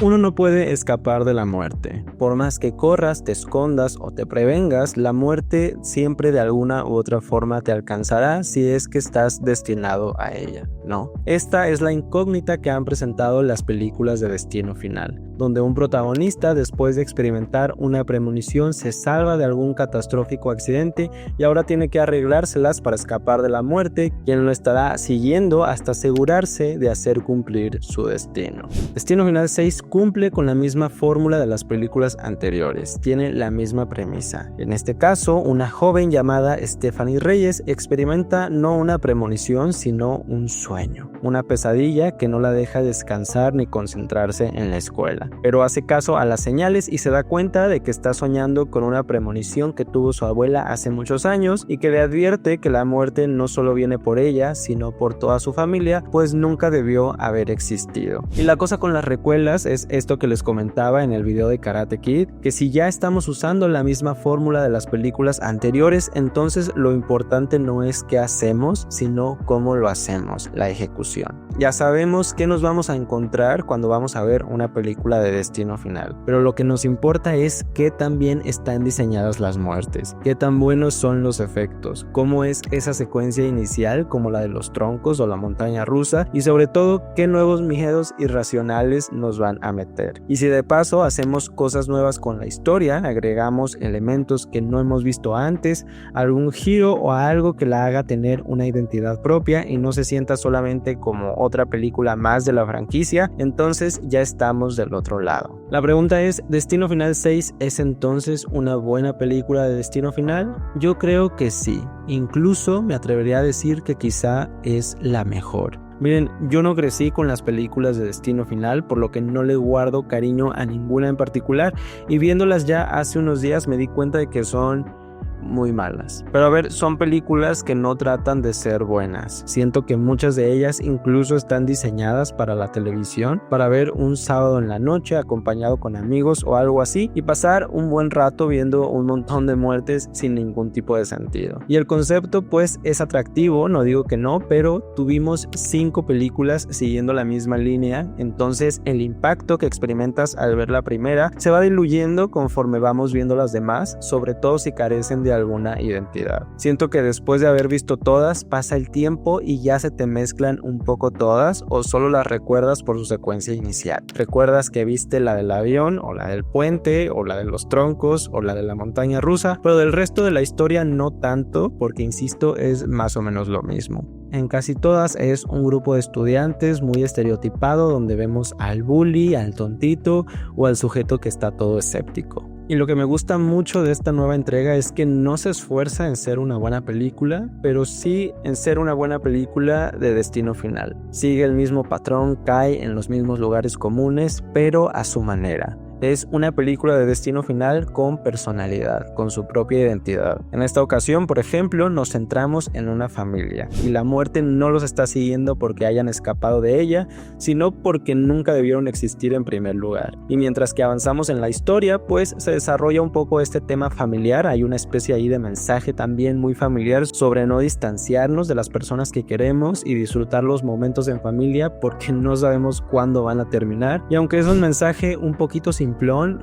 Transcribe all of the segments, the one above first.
Uno no puede escapar de la muerte. Por más que corras, te escondas o te prevengas, la muerte siempre de alguna u otra forma te alcanzará si es que estás destinado a ella, ¿no? Esta es la incógnita que han presentado las películas de Destino Final, donde un protagonista, después de experimentar una premonición, se salva de algún catastrófico accidente y ahora tiene que arreglárselas para escapar de la muerte, quien lo estará siguiendo hasta asegurarse de hacer cumplir su destino. Destino Final 6 cumple con la misma fórmula de las películas anteriores, tiene la misma premisa. En este caso, una joven llamada Stephanie Reyes experimenta no una premonición, sino un sueño, una pesadilla que no la deja descansar ni concentrarse en la escuela. Pero hace caso a las señales y se da cuenta de que está soñando con una premonición que tuvo su abuela hace muchos años y que le advierte que la muerte no solo viene por ella, sino por toda su familia, pues nunca debió haber existido. Y la cosa con las recuelas es esto que les comentaba en el video de Karate Kid, que si ya estamos usando la misma fórmula de las películas anteriores, entonces lo importante no es qué hacemos, sino cómo lo hacemos, la ejecución. Ya sabemos qué nos vamos a encontrar cuando vamos a ver una película de Destino Final, pero lo que nos importa es qué tan bien están diseñadas las muertes, qué tan buenos son los efectos, cómo es esa secuencia inicial como la de los troncos o la montaña rusa y sobre todo qué nuevos miedos irracionales nos van a meter. Y si de paso hacemos cosas nuevas con la historia, agregamos elementos que no hemos visto antes, algún giro o algo que la haga tener una identidad propia y no se sienta solamente como otra película más de la franquicia, entonces ya estamos del otro lado. La pregunta es, ¿Destino Final 6 es entonces una buena película de Destino Final? Yo creo que sí, incluso me atrevería a decir que quizá es la mejor. Miren, yo no crecí con las películas de Destino Final, por lo que no le guardo cariño a ninguna en particular, y viéndolas ya hace unos días me di cuenta de que son muy malas. Pero a ver, son películas que no tratan de ser buenas. Siento que muchas de ellas incluso están diseñadas para la televisión, para ver un sábado en la noche acompañado con amigos o algo así y pasar un buen rato viendo un montón de muertes sin ningún tipo de sentido. Y el concepto pues es atractivo, no digo que no, pero tuvimos 5 películas siguiendo la misma línea, entonces el impacto que experimentas al ver la primera se va diluyendo conforme vamos viendo las demás, sobre todo si carecen de alguna identidad. Siento que después de haber visto todas, pasa el tiempo y ya se te mezclan un poco todas o solo las recuerdas por su secuencia inicial. Recuerdas que viste la del avión o la del puente o la de los troncos o la de la montaña rusa, pero del resto de la historia no tanto, porque insisto, es más o menos lo mismo. En casi todas es un grupo de estudiantes muy estereotipado donde vemos al bully, al tontito o al sujeto que está todo escéptico. Y lo que me gusta mucho de esta nueva entrega es que no se esfuerza en ser una buena película, pero sí en ser una buena película de Destino Final. Sigue el mismo patrón, cae en los mismos lugares comunes, pero a su manera. Es una película de Destino Final con personalidad, con su propia identidad. En esta ocasión, por ejemplo, nos centramos en una familia y la muerte no los está siguiendo porque hayan escapado de ella, sino porque nunca debieron existir en primer lugar. Y mientras que avanzamos en la historia, pues se desarrolla un poco este tema familiar. Hay una especie ahí de mensaje también muy familiar sobre no distanciarnos de las personas que queremos y disfrutar los momentos en familia porque no sabemos cuándo van a terminar. Y aunque es un mensaje un poquito simplón,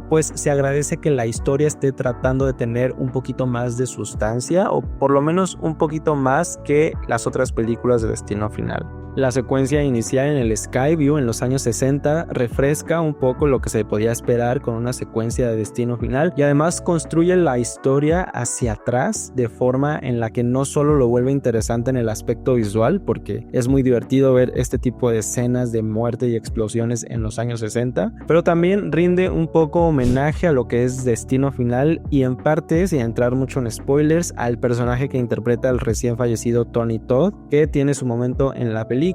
pues se agradece que la historia esté tratando de tener un poquito más de sustancia o por lo menos un poquito más que las otras películas de Destino Final. La secuencia inicial en el Skyview en los años 60 refresca un poco lo que se podía esperar con una secuencia de Destino Final y además construye la historia hacia atrás de forma en la que no solo lo vuelve interesante en el aspecto visual, porque es muy divertido ver este tipo de escenas de muerte y explosiones en los años 60, pero también rinde un poco homenaje a lo que es Destino Final y en parte, sin entrar mucho en spoilers, al personaje que interpreta el recién fallecido Tony Todd, que tiene su momento en la película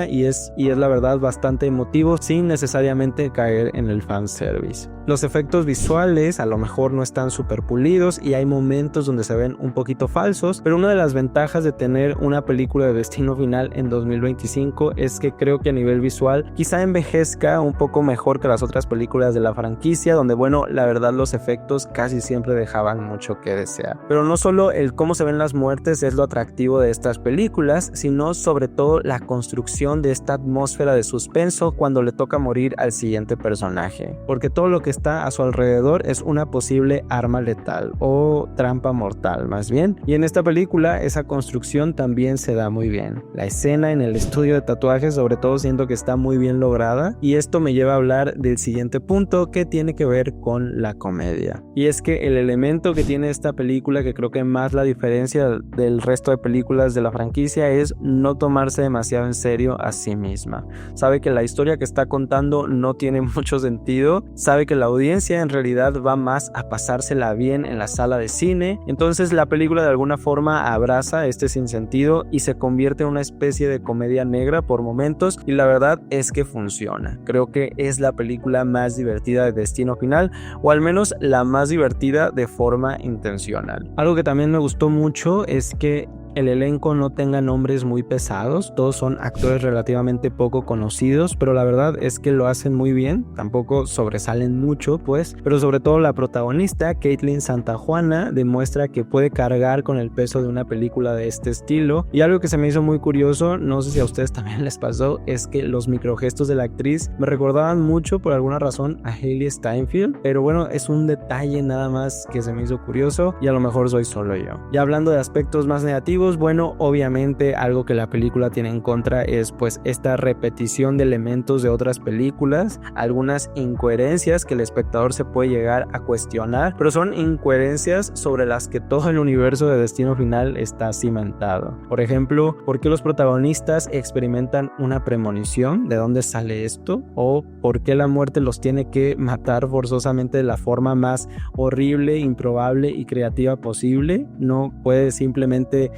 y es la verdad bastante emotivo sin necesariamente caer en el fanservice. Los efectos visuales a lo mejor no están súper pulidos y hay momentos donde se ven un poquito falsos, pero una de las ventajas de tener una película de Destino Final en 2025 es que creo que a nivel visual quizá envejezca un poco mejor que las otras películas de la franquicia, donde bueno, la verdad los efectos casi siempre dejaban mucho que desear. Pero no solo el cómo se ven las muertes es lo atractivo de estas películas, sino sobre todo la construcción construcción de esta atmósfera de suspenso cuando le toca morir al siguiente personaje, porque todo lo que está a su alrededor es una posible arma letal o trampa mortal más bien, y en esta película esa construcción también se da muy bien. La escena en el estudio de tatuajes sobre todo siento que está muy bien lograda, y esto me lleva a hablar del siguiente punto que tiene que ver con la comedia, y es que el elemento que tiene esta película que creo que más la diferencia del resto de películas de la franquicia es no tomarse demasiado en serio a sí misma. Sabe que la historia que está contando no tiene mucho sentido, sabe que la audiencia en realidad va más a pasársela bien en la sala de cine, entonces la película de alguna forma abraza este sinsentido y se convierte en una especie de comedia negra por momentos, y la verdad es que funciona. Creo que es la película más divertida de Destino Final, o al menos la más divertida de forma intencional. Algo que también me gustó mucho es que el elenco no tenga nombres muy pesados, todos son actores relativamente poco conocidos, pero la verdad es que lo hacen muy bien, tampoco sobresalen mucho pues, pero sobre todo la protagonista, Kaitlyn Santajuana, demuestra que puede cargar con el peso de una película de este estilo, y algo que se me hizo muy curioso, no sé si a ustedes también les pasó, es que los microgestos de la actriz me recordaban mucho por alguna razón a Hailee Steinfeld, pero bueno, es un detalle nada más que se me hizo curioso y a lo mejor soy solo yo. Y hablando de aspectos más negativos, bueno, obviamente algo que la película tiene en contra es pues esta repetición de elementos de otras películas, algunas incoherencias que el espectador se puede llegar a cuestionar, pero son incoherencias sobre las que todo el universo de Destino Final está cimentado. Por ejemplo, ¿por qué los protagonistas experimentan una premonición? ¿De dónde sale esto? ¿O por qué la muerte los tiene que matar forzosamente de la forma más horrible, improbable y creativa posible? ¿No puede simplemente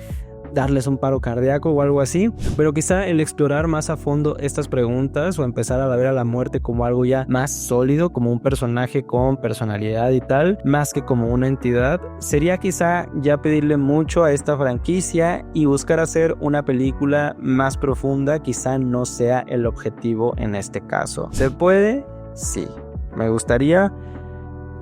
darles un paro cardíaco o algo así? Pero quizá el explorar más a fondo estas preguntas o empezar a ver a la muerte como algo ya más sólido, como un personaje con personalidad y tal, más que como una entidad, sería quizá ya pedirle mucho a esta franquicia, y buscar hacer una película más profunda quizá no sea el objetivo en este caso. ¿Se puede? Sí. ¿Me gustaría?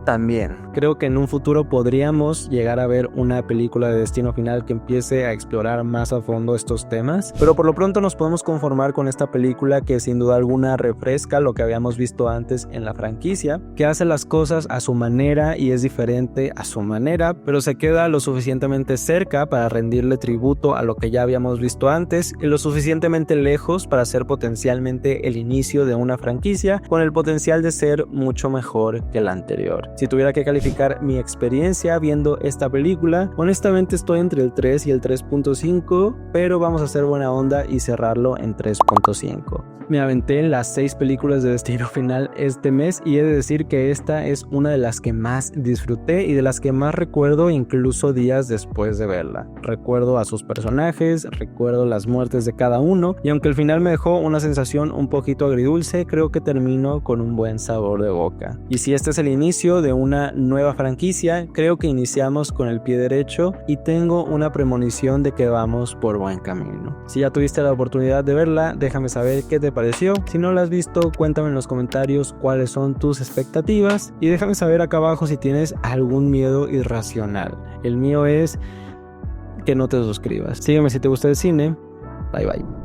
También. Creo que en un futuro podríamos llegar a ver una película de Destino Final que empiece a explorar más a fondo estos temas, pero por lo pronto nos podemos conformar con esta película que sin duda alguna refresca lo que habíamos visto antes en la franquicia, que hace las cosas a su manera y es diferente a su manera, pero se queda lo suficientemente cerca para rendirle tributo a lo que ya habíamos visto antes, y lo suficientemente lejos para ser potencialmente el inicio de una franquicia con el potencial de ser mucho mejor que la anterior. Si tuviera que calificar mi experiencia viendo esta película, honestamente estoy entre el 3 y el 3.5, pero vamos a hacer buena onda y cerrarlo en 3.5. Me aventé las 6 películas de Destino Final este mes, y he de decir que esta es una de las que más disfruté y de las que más recuerdo incluso días después de verla. Recuerdo a sus personajes, recuerdo las muertes de cada uno, y aunque el final me dejó una sensación un poquito agridulce, creo que termino con un buen sabor de boca. Y si este es el inicio de una nueva franquicia, creo que iniciamos con el pie derecho y tengo una premonición de que vamos por buen camino. Si ya tuviste la oportunidad de verla, déjame saber qué te pareció. Si no la has visto, cuéntame en los comentarios cuáles son tus expectativas, y déjame saber acá abajo si tienes algún miedo irracional. El mío es que no te suscribas. Sígueme si te gusta el cine. Bye bye.